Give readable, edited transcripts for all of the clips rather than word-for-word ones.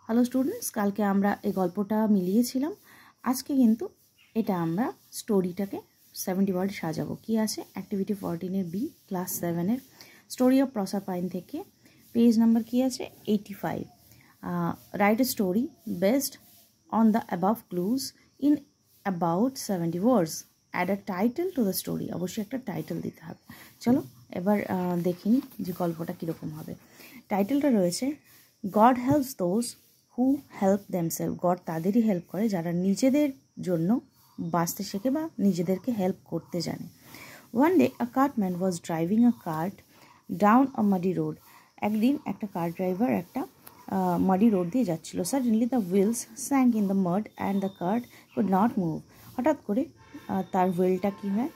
Hello students, কালকে আমরা এই গল্পটা মিলিয়েছিলাম। আজকে কিন্তু এটা আমরা স্টোরিটাকে 70 ওয়ার্ড সাজাবো। কি আছে? অ্যাক্টিভিটি 14-এর বি, ক্লাস 7-এর স্টোরি অফ প্রসাপাইন থেকে পেজ নাম্বার কি আছে? 85। Write a story based on the above clues in about 70 words. Add a title to the story. অবশ্যই একটা টাইটেল দিতে হবে। চলো এবার দেখিনি যে গল্পটা কীরকম হবে। টাইটেলটা রয়েছে God helps those who help themselves. God তাদেরই হেল্প করে যারা নিজেদের জন্য বাঁচতে শেখে বা নিজেদেরকে হেল্প করতে জানে। One day a cartman was driving a cart down a muddy road. একদিন একটা কার ড্রাইভার একটা মাডি রোড দিয়ে যাচ্ছিল। Suddenly the wheels sank in the mud and the cart could not move. হঠাৎ করে তার হুইলটা কী হয়,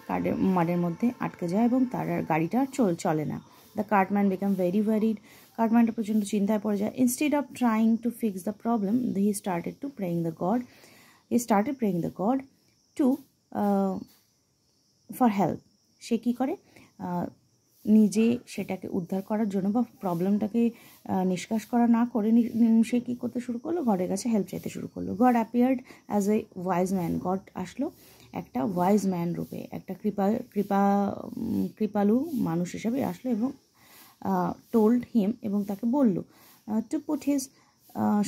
মাডের মধ্যে আটকে যায় এবং তার গাড়িটা আর চলে না। The cartman became very worried. কার্টম্যানটা প্রচণ্ড চিন্তায় পড়ে যায়। Instead of trying to fix the problem he started praying the god to for help. সে কী করে, নিজে সেটাকে উদ্ধার করার জন্য বা প্রবলেমটাকে নিষ্কাশ করা না করে সে কী করতে শুরু করলো, গডের কাছে হেল্প চাইতে শুরু করলো। God appeared as a wise man. God আসলো একটা ওয়াইজ ম্যান রূপে, একটা কৃপালু মানুষ হিসেবে আসলো এবং টোল্ড হিম, এবং তাকে বলল to put his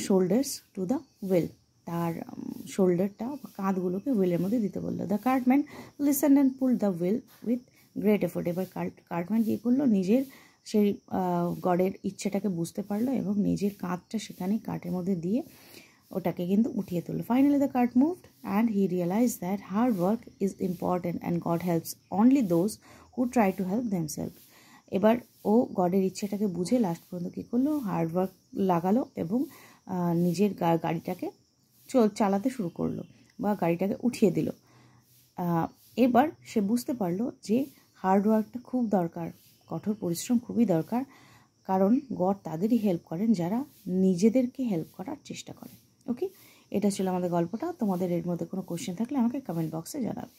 shoulders to the wheel. তার শোল্ডারটা বা কাঁধগুলোকে হুইলের মধ্যে দিতে বললো। The cartman listened and pull the wheel with great effort. এবার কার্টম্যান কী করলো, নিজের সেই গডের ইচ্ছেটাকে বুঝতে পারলো এবং নিজের কাঁধটা সেখানে কার্টের মধ্যে দিয়ে ওটাকে কিন্তু উঠিয়ে তুললো। Finally the cart moved and he realize that hard work is important and God helps only those who try to help themselves. এবার ও গডের ইচ্ছেটাকে বুঝে লাস্ট পর্যন্ত কী করলো, হার্ডওয়ার্ক লাগালো এবং নিজের গাড়িটাকে চালাতে শুরু করলো বা গাড়িটাকে উঠিয়ে দিল। এবার সে বুঝতে পারলো যে হার্ডওয়ার্কটা খুব দরকার, কঠোর পরিশ্রম খুবই দরকার, কারণ গড তাদেরই হেল্প করেন যারা নিজেদেরকে হেল্প করার চেষ্টা করে। ওকে, এটা ছিল আমাদের গল্পটা। তোমাদের এর মধ্যে কোনো কোশ্চেন থাকলে আমাকে কমেন্ট বক্সে জানাবে।